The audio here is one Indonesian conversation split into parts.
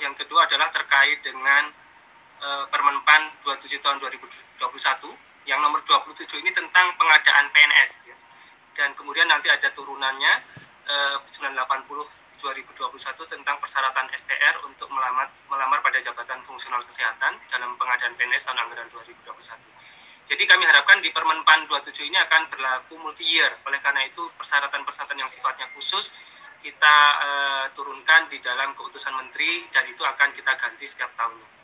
yang kedua adalah terkait dengan Permenpan 27 tahun 2021 yang nomor 27 ini tentang pengadaan PNS ya. Dan kemudian nanti ada turunannya 980 2021 tentang persyaratan STR untuk melamar pada jabatan fungsional kesehatan dalam pengadaan PNS tahun anggaran 2021. Jadi kami harapkan di Permenpan 27 ini akan berlaku multi-year. Oleh karena itu persyaratan-persyaratan yang sifatnya khusus kita turunkan di dalam keputusan menteri dan itu akan kita ganti setiap tahunnya.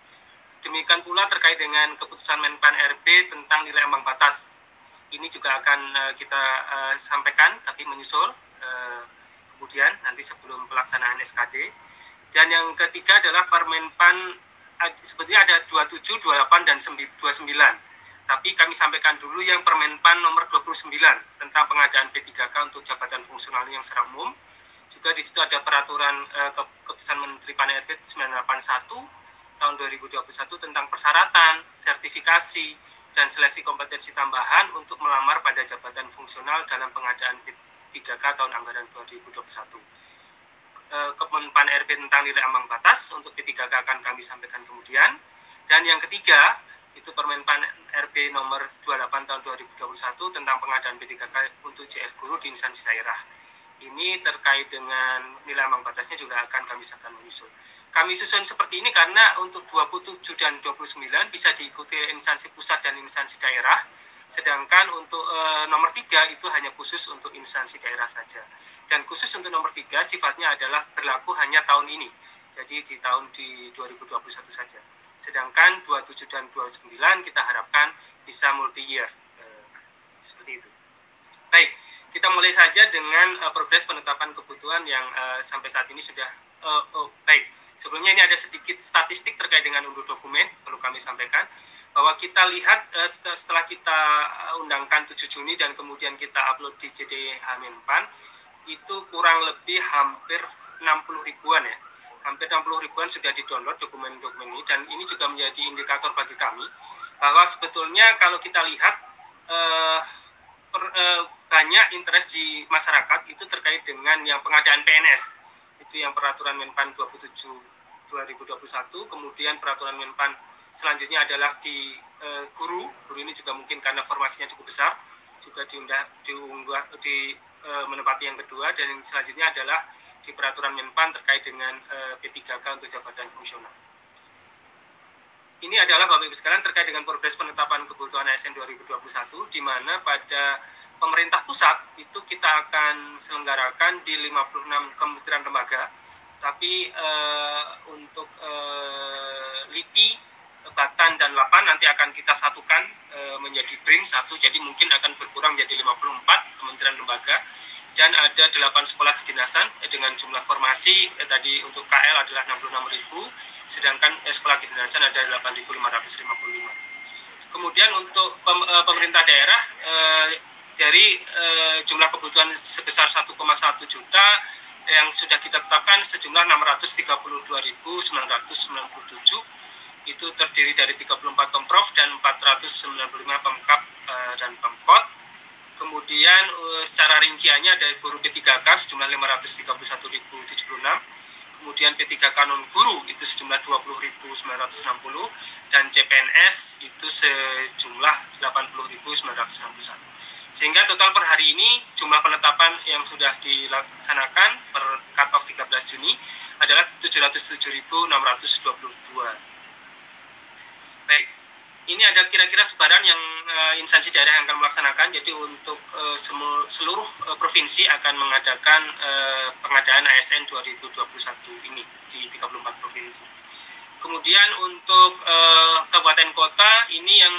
Demikian pula terkait dengan keputusan Menpan RB tentang nilai ambang batas. Ini juga akan kita sampaikan, tapi menyusul kemudian nanti sebelum pelaksanaan SKD. Dan yang ketiga adalah Permenpan, sebetulnya ada 27, 28, dan 29. Tapi kami sampaikan dulu yang Permenpan nomor 29 tentang pengadaan P3K untuk jabatan fungsional yang secara umum. Juga di situ ada peraturan keputusan Menteri Pan RB 981 tahun 2021 tentang persyaratan, sertifikasi, dan seleksi kompetensi tambahan untuk melamar pada jabatan fungsional dalam pengadaan P3K tahun anggaran 2021. Kemenpan RB tentang nilai ambang batas untuk P3K akan kami sampaikan kemudian. Dan yang ketiga, itu Permenpan RB nomor 28 tahun 2021 tentang pengadaan P3K untuk JF guru di instansi daerah. Ini terkait dengan nilai ambang batasnya juga akan kami akan menyusul. Kami susun seperti ini karena untuk 27 dan 29 bisa diikuti instansi pusat dan instansi daerah, sedangkan untuk nomor 3 itu hanya khusus untuk instansi daerah saja. Dan khusus untuk nomor 3 sifatnya adalah berlaku hanya tahun ini, jadi di tahun 2021 saja. Sedangkan 27 dan 29 kita harapkan bisa multi-year, seperti itu. Baik, kita mulai saja dengan progres penetapan kebutuhan yang sampai saat ini sudah baik. Sebelumnya ini ada sedikit statistik terkait dengan unduh dokumen, perlu kami sampaikan bahwa kita lihat setelah kita undangkan 7 Juni dan kemudian kita upload di JDH Menpan, itu kurang lebih hampir 60 ribuan ya. Hampir 60 ribuan sudah di-download dokumen-dokumen ini, dan ini juga menjadi indikator bagi kami bahwa sebetulnya kalau kita lihat banyak interest di masyarakat itu terkait dengan yang pengadaan PNS. Itu yang peraturan Menpan 27 2021, kemudian peraturan Menpan selanjutnya adalah di guru ini juga mungkin karena formasinya cukup besar, juga menempati yang kedua, dan yang selanjutnya adalah di peraturan Menpan terkait dengan P3K untuk jabatan fungsional. Ini adalah Bapak Ibu sekalian terkait dengan progres penetapan kebutuhan ASN 2021, di mana pada pemerintah pusat itu kita akan selenggarakan di 56 kementerian lembaga, tapi untuk LIPI, Batan, dan Lapan nanti akan kita satukan menjadi BRIN 1, jadi mungkin akan berkurang menjadi 54 kementerian lembaga, dan ada 8 sekolah kedinasan dengan jumlah formasi tadi untuk KL adalah 66.000, sedangkan sekolah kedinasan ada 8.555. Kemudian untuk pemerintah daerah dari jumlah kebutuhan sebesar 1,1 juta yang sudah kita tetapkan sejumlah 632.997, itu terdiri dari 34 Pemprov dan 495 Pemkab dan Pemkot. Kemudian secara rinciannya ada guru P3K sejumlah 531.076, kemudian P3K non guru itu sejumlah 20.960, dan CPNS itu sejumlah 80.961. Sehingga total per hari ini jumlah penetapan yang sudah dilaksanakan per cut-off 13 Juni adalah 707.622. Baik, ini ada kira-kira sebaran yang instansi daerah yang akan melaksanakan. Jadi untuk seluruh provinsi akan mengadakan pengadaan ASN 2021 ini di 34 provinsi. Kemudian untuk kabupaten kota ini yang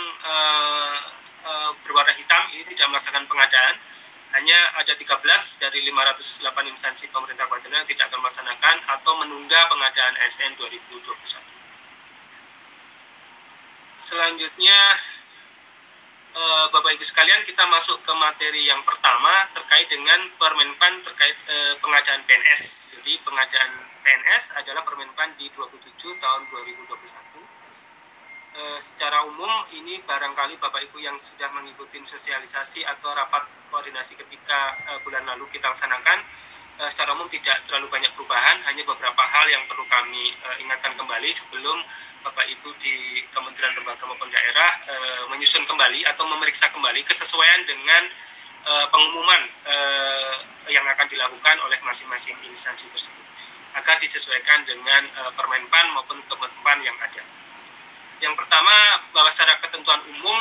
berwarna hitam ini tidak melaksanakan pengadaan, hanya ada 13 dari 508 instansi pemerintah kabupaten yang tidak akan melaksanakan atau menunda pengadaan ASN 2021. Selanjutnya Bapak Ibu sekalian, kita masuk ke materi yang pertama terkait dengan Permenpan terkait pengadaan PNS. Jadi pengadaan PNS adalah Permenpan di 27 tahun 2021. Secara umum ini barangkali Bapak Ibu yang sudah mengikuti sosialisasi atau rapat koordinasi ketika bulan lalu kita laksanakan, secara umum tidak terlalu banyak perubahan, hanya beberapa hal yang perlu kami ingatkan kembali sebelum Bapak Ibu di Kementerian Lembaga maupun daerah menyusun kembali atau memeriksa kembali kesesuaian dengan pengumuman yang akan dilakukan oleh masing-masing instansi tersebut agar disesuaikan dengan Permenpan maupun Kemenpan yang ada. Yang pertama, bahwa secara ketentuan umum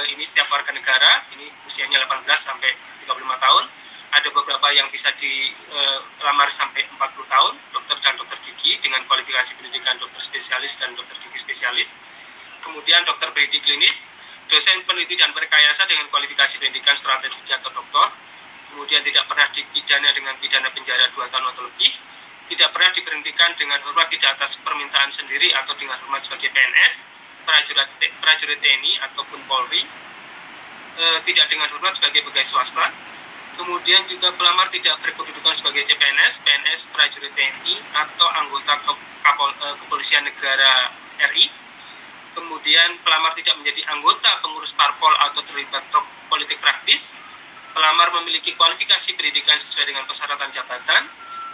ini setiap warga negara, ini usianya 18 sampai 35 tahun, ada beberapa yang bisa dilamar sampai 40 tahun, dokter dan dokter gigi dengan kualifikasi pendidikan dokter spesialis dan dokter gigi spesialis. Kemudian dokter pendidik klinis, dosen peneliti dan perkayasa dengan kualifikasi pendidikan strategi atau doktor. Kemudian tidak pernah dipidana dengan pidana penjara 2 tahun atau lebih. Tidak pernah diberhentikan dengan hormat tidak atas permintaan sendiri atau dengan hormat sebagai PNS, prajurit TNI ataupun Polri, tidak dengan hormat sebagai pegawai swasta. Kemudian juga pelamar tidak berkedudukan sebagai CPNS, PNS, prajurit TNI atau anggota kepolisian negara RI. Kemudian pelamar tidak menjadi anggota pengurus parpol atau terlibat politik praktis. Pelamar memiliki kualifikasi pendidikan sesuai dengan persyaratan jabatan.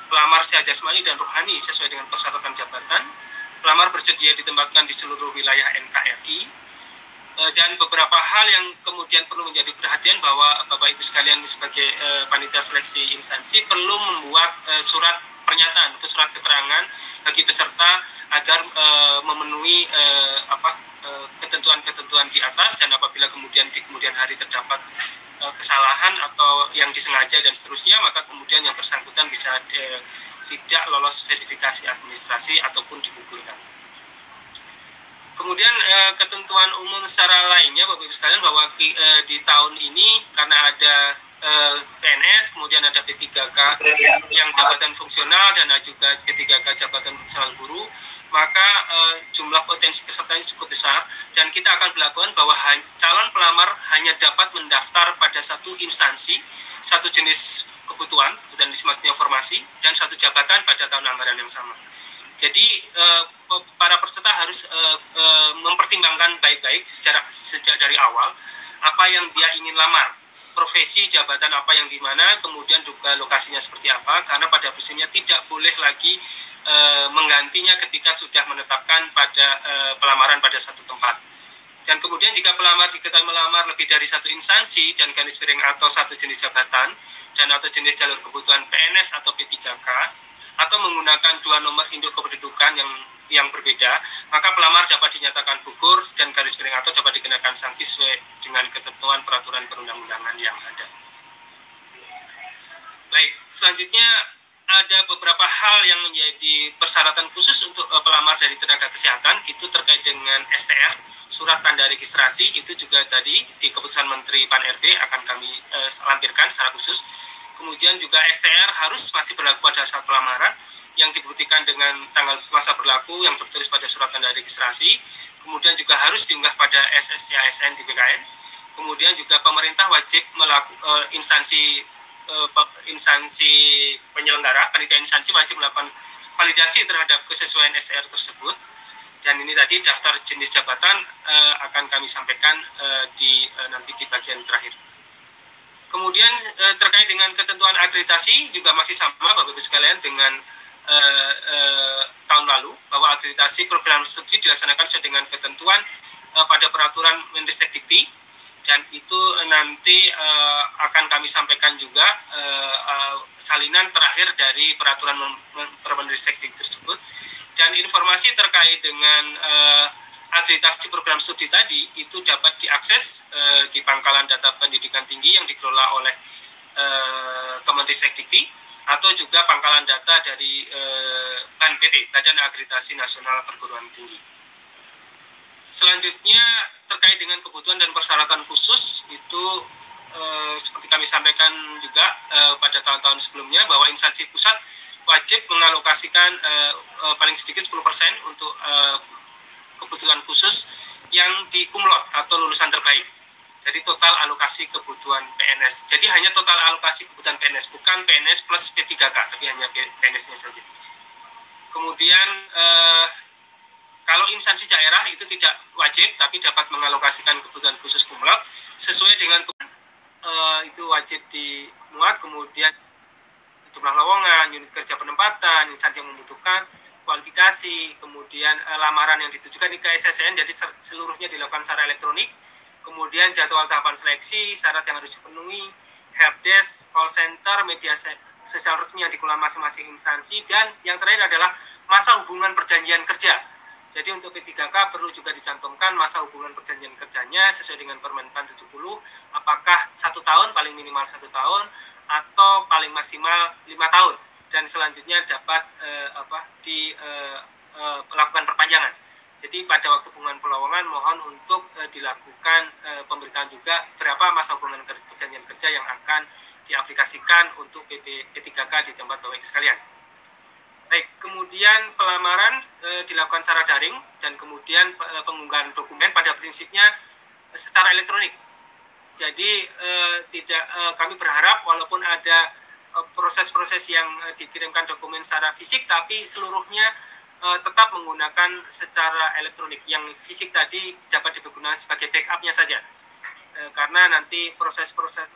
Pelamar sehat jasmani dan rohani sesuai dengan persyaratan jabatan. Pelamar bersedia ditempatkan di seluruh wilayah NKRI. Dan beberapa hal yang kemudian perlu menjadi perhatian bahwa Bapak Ibu sekalian sebagai panitia seleksi instansi perlu membuat surat pernyataan atau surat keterangan bagi peserta agar memenuhi ketentuan-ketentuan di atas, dan apabila kemudian di kemudian hari terdapat kesalahan atau yang disengaja dan seterusnya, maka kemudian yang bersangkutan bisa tidak lolos verifikasi administrasi ataupun digugurkan. Kemudian ketentuan umum secara lainnya Bapak Ibu sekalian bahwa di tahun ini karena ada PNS, kemudian ada P3K yang jabatan fungsional dan juga P3K jabatan fungsional guru, maka jumlah potensi pesertanya cukup besar, dan kita akan melakukan bahwa calon pelamar hanya dapat mendaftar pada satu instansi, satu jenis kebutuhan maksudnya formasi, dan satu jabatan pada tahun anggaran yang sama. Jadi para peserta harus mempertimbangkan baik-baik sejak dari awal apa yang dia ingin lamar, profesi, jabatan apa yang di mana, kemudian juga lokasinya seperti apa, karena pada prinsipnya tidak boleh lagi menggantinya ketika sudah menetapkan pada pelamaran pada satu tempat. Dan kemudian jika pelamar diketahui melamar lebih dari satu instansi dan garis miring atau satu jenis jabatan dan atau jenis jalur kebutuhan PNS atau P3K, atau menggunakan 2 nomor induk kependudukan yang berbeda, maka pelamar dapat dinyatakan gugur dan garis miring atau dapat dikenakan sanksi sesuai dengan ketentuan peraturan perundang-undangan yang ada. Baik, selanjutnya ada beberapa hal yang menjadi persyaratan khusus untuk pelamar dari tenaga kesehatan, itu terkait dengan STR, surat tanda registrasi, itu juga tadi di keputusan Menteri Pan-RB akan kami lampirkan secara khusus. Kemudian juga STR harus masih berlaku pada saat pelamaran, yang dibuktikan dengan tanggal masa berlaku yang tertulis pada surat tanda registrasi. Kemudian juga harus diunggah pada SSCASN di BKN. Kemudian juga pemerintah wajib melakukan instansi penyelenggara, panitia instansi wajib melakukan validasi terhadap kesesuaian STR tersebut. Dan ini tadi daftar jenis jabatan akan kami sampaikan nanti di bagian terakhir. Kemudian terkait dengan ketentuan akreditasi juga masih sama Bapak Ibu sekalian dengan tahun lalu, bahwa akreditasi program studi dilaksanakan sesuai dengan ketentuan pada peraturan Mendikbud, dan itu nanti akan kami sampaikan juga salinan terakhir dari peraturan Mendikbud tersebut. Dan informasi terkait dengan akreditasi program studi tadi itu dapat diakses di pangkalan data pendidikan tinggi yang dikelola oleh Kemendikbud, atau juga pangkalan data dari BANPT, Badan Akreditasi Nasional Perguruan Tinggi. Selanjutnya terkait dengan kebutuhan dan persyaratan khusus, itu seperti kami sampaikan juga pada tahun-tahun sebelumnya, bahwa instansi pusat wajib mengalokasikan paling sedikit 10% untuk kebutuhan khusus yang di kumlot atau lulusan terbaik. Jadi total alokasi kebutuhan PNS. Jadi hanya total alokasi kebutuhan PNS, bukan PNS plus P3K, tapi hanya PNS-nya saja. Kemudian kalau instansi daerah itu tidak wajib, tapi dapat mengalokasikan kebutuhan khusus kumlot sesuai dengan itu wajib dimuat. Kemudian jumlah lowongan, unit kerja penempatan, instansi yang membutuhkan, kualifikasi, kemudian lamaran yang ditujukan ke SSN, jadi seluruhnya dilakukan secara elektronik, kemudian jadwal tahapan seleksi, syarat yang harus dipenuhi, helpdesk, call center, media sosial resmi yang dikelola masing-masing instansi, dan yang terakhir adalah masa hubungan perjanjian kerja. Jadi untuk P3K perlu juga dicantumkan masa hubungan perjanjian kerjanya sesuai dengan Permenpan 70, apakah 1 tahun, paling minimal 1 tahun, atau paling maksimal 5 tahun, dan selanjutnya dapat melakukan perpanjangan. Jadi pada waktu pengumuman pelowongan mohon untuk dilakukan pemberitaan juga berapa masa hubungan perjanjian kerja yang akan diaplikasikan untuk P3K di tempat Bapak Ibu sekalian. Baik, kemudian pelamaran dilakukan secara daring dan kemudian pengunggahan dokumen pada prinsipnya secara elektronik. Jadi kami berharap walaupun ada proses-proses yang dikirimkan dokumen secara fisik, tapi seluruhnya tetap menggunakan secara elektronik. Yang fisik tadi dapat digunakan sebagai backupnya saja. Karena nanti proses-proses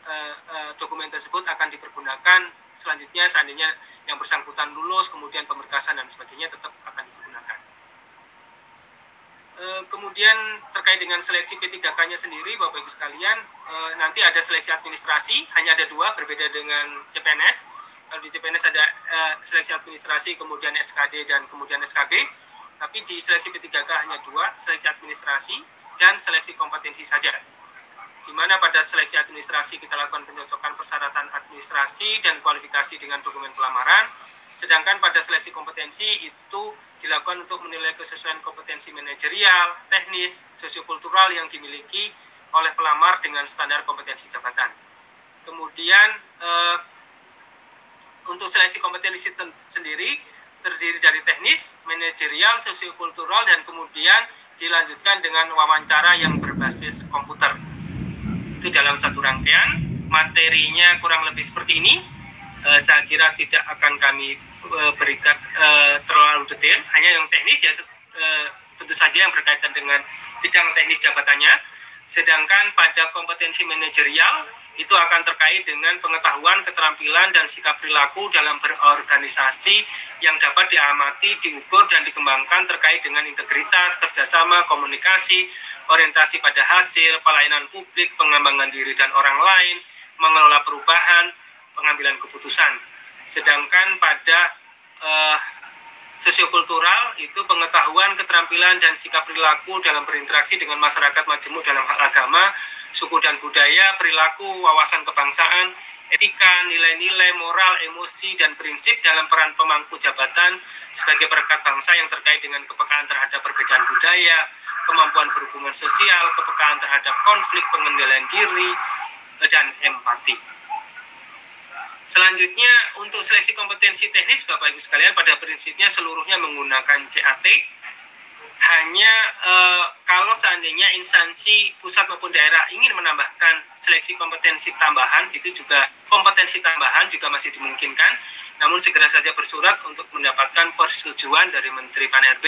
dokumen tersebut akan dipergunakan selanjutnya seandainya yang bersangkutan lulus, kemudian pemberkasan dan sebagainya tetap akan dipergunakan. Kemudian terkait dengan seleksi P3K-nya sendiri, Bapak Ibu sekalian, nanti ada seleksi administrasi, hanya ada 2, berbeda dengan CPNS. Kalau di CPNS ada seleksi administrasi, kemudian SKD dan kemudian SKB, tapi di seleksi P3K hanya 2, seleksi administrasi dan seleksi kompetensi saja. Di mana pada seleksi administrasi kita lakukan pencocokan persyaratan administrasi dan kualifikasi dengan dokumen pelamaran, sedangkan pada seleksi kompetensi itu dilakukan untuk menilai kesesuaian kompetensi manajerial, teknis, sosiokultural yang dimiliki oleh pelamar dengan standar kompetensi jabatan. Kemudian untuk seleksi kompetensi sendiri terdiri dari teknis, manajerial, sosiokultural, dan kemudian dilanjutkan dengan wawancara yang berbasis komputer. Itu dalam satu rangkaian, materinya kurang lebih seperti ini. Saya kira tidak akan kami berikan terlalu detail, hanya yang teknis ya tentu saja yang berkaitan dengan bidang teknis jabatannya. Sedangkan pada kompetensi manajerial itu akan terkait dengan pengetahuan, keterampilan, dan sikap perilaku dalam berorganisasi yang dapat diamati, diukur, dan dikembangkan terkait dengan integritas, kerjasama, komunikasi, orientasi pada hasil, pelayanan publik, pengembangan diri dan orang lain, mengelola perubahan, pengambilan keputusan. Sedangkan pada sosiokultural itu pengetahuan, keterampilan, dan sikap perilaku dalam berinteraksi dengan masyarakat majemuk dalam hal agama, suku dan budaya, perilaku, wawasan kebangsaan, etika, nilai-nilai, moral, emosi, dan prinsip dalam peran pemangku jabatan sebagai perekat bangsa yang terkait dengan kepekaan terhadap perbedaan budaya, kemampuan berhubungan sosial, kepekaan terhadap konflik, pengendalian diri, dan empati. Selanjutnya, untuk seleksi kompetensi teknis, Bapak Ibu sekalian, pada prinsipnya seluruhnya menggunakan CAT. Hanya kalau seandainya instansi pusat maupun daerah ingin menambahkan seleksi kompetensi tambahan, itu juga kompetensi tambahan juga masih dimungkinkan. Namun segera saja bersurat untuk mendapatkan persetujuan dari Menteri Pan-RB.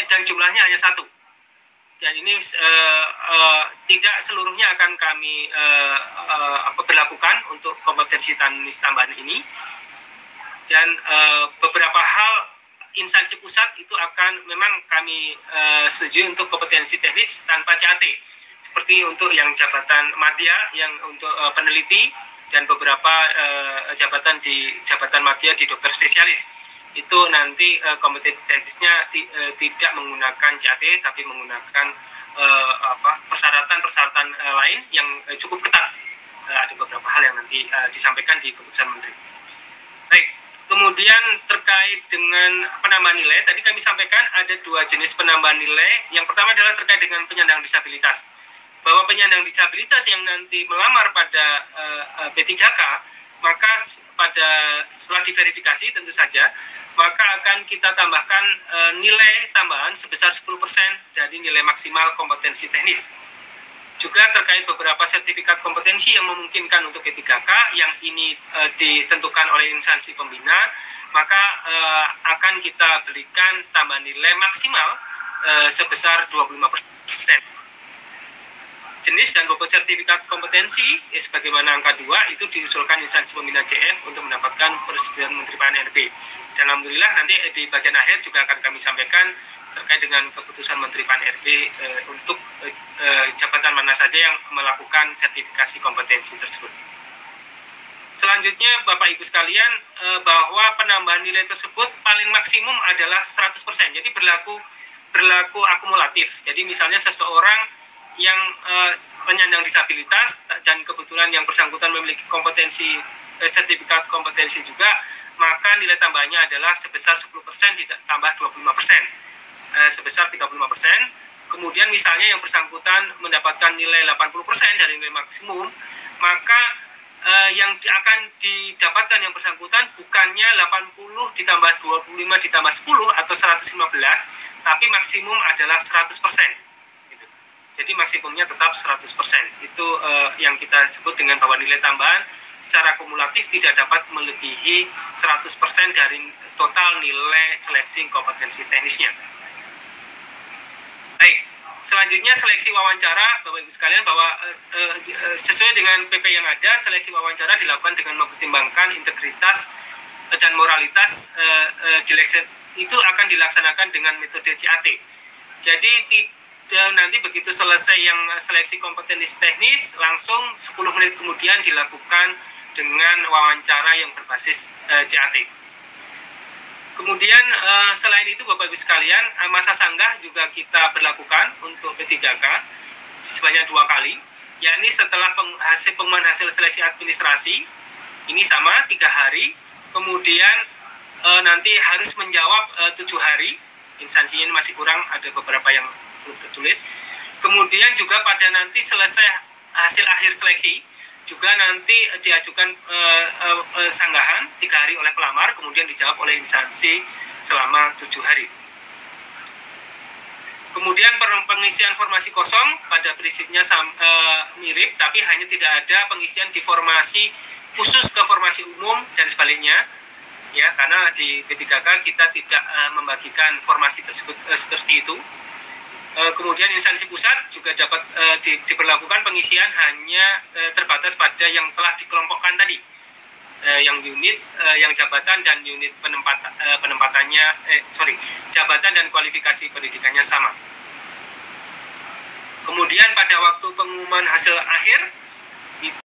Dan jumlahnya hanya 1. Dan ini tidak seluruhnya akan kami berlakukan untuk kompetensi teknis tambahan ini. Dan beberapa hal instansi pusat itu akan memang kami setuju untuk kompetensi teknis tanpa CAT. Seperti untuk yang jabatan madya, yang untuk peneliti, dan beberapa jabatan di jabatan madya di dokter spesialis. Itu nanti kompetensi teknisnya tidak menggunakan CAT, tapi menggunakan persyaratan-persyaratan lain yang cukup ketat. Ada beberapa hal yang nanti disampaikan di keputusan Menteri. Baik, kemudian terkait dengan penambahan nilai, tadi kami sampaikan ada 2 jenis penambahan nilai. Yang pertama adalah terkait dengan penyandang disabilitas. Bahwa penyandang disabilitas yang nanti melamar pada P3K, maka setelah diverifikasi tentu saja, maka akan kita tambahkan nilai tambahan sebesar 10% dari nilai maksimal kompetensi teknis. Juga terkait beberapa sertifikat kompetensi yang memungkinkan untuk P3K yang ini ditentukan oleh instansi pembina, maka akan kita berikan tambahan nilai maksimal sebesar 25%. jenis dan bobot sertifikat kompetensi sebagaimana angka 2 itu diusulkan instansi pembina JF untuk mendapatkan persetujuan Menteri PAN-RB. Dan alhamdulillah nanti di bagian akhir juga akan kami sampaikan terkait dengan keputusan Menteri PAN-RB untuk jabatan mana saja yang melakukan sertifikasi kompetensi tersebut. Selanjutnya Bapak Ibu sekalian, bahwa penambahan nilai tersebut paling maksimum adalah 100%. Jadi berlaku akumulatif. Jadi misalnya seseorang yang penyandang disabilitas dan kebetulan yang bersangkutan memiliki kompetensi sertifikat kompetensi juga, maka nilai tambahnya adalah sebesar 10% ditambah 25%, sebesar 35%. Kemudian misalnya yang bersangkutan mendapatkan nilai 80% dari nilai maksimum, maka yang akan didapatkan yang bersangkutan bukannya 80 ditambah 25 ditambah 10 atau 115, tapi maksimum adalah 100%. Jadi maksimumnya tetap 100%. Itu yang kita sebut dengan bahwa nilai tambahan secara kumulatif tidak dapat melebihi 100% dari total nilai seleksi kompetensi teknisnya. Baik, selanjutnya seleksi wawancara, Bapak Ibu sekalian, bahwa sesuai dengan PP yang ada, seleksi wawancara dilakukan dengan mempertimbangkan integritas dan moralitas itu akan dilaksanakan dengan metode CAT. Jadi nanti begitu selesai yang seleksi kompetensi teknis, langsung 10 menit kemudian dilakukan dengan wawancara yang berbasis CAT. Kemudian selain itu Bapak Ibu sekalian, masa sanggah juga kita berlakukan untuk P3K sebanyak 2 kali, yakni setelah pengumuman hasil seleksi administrasi, ini sama 3 hari, kemudian nanti harus menjawab 7 hari, instansinya ini masih kurang, ada beberapa yang belum tertulis. Kemudian juga pada nanti selesai hasil akhir seleksi juga nanti diajukan sanggahan 3 hari oleh pelamar, kemudian dijawab oleh instansi selama 7 hari. Kemudian pengisian formasi kosong pada prinsipnya mirip, tapi hanya tidak ada pengisian di formasi khusus ke formasi umum dan sebaliknya, ya, karena di P3K kita tidak membagikan formasi tersebut seperti itu. Kemudian instansi pusat juga dapat diberlakukan pengisian hanya terbatas pada yang telah dikelompokkan tadi, yang unit, yang jabatan dan unit jabatan dan kualifikasi pendidikannya sama. Kemudian pada waktu pengumuman hasil akhir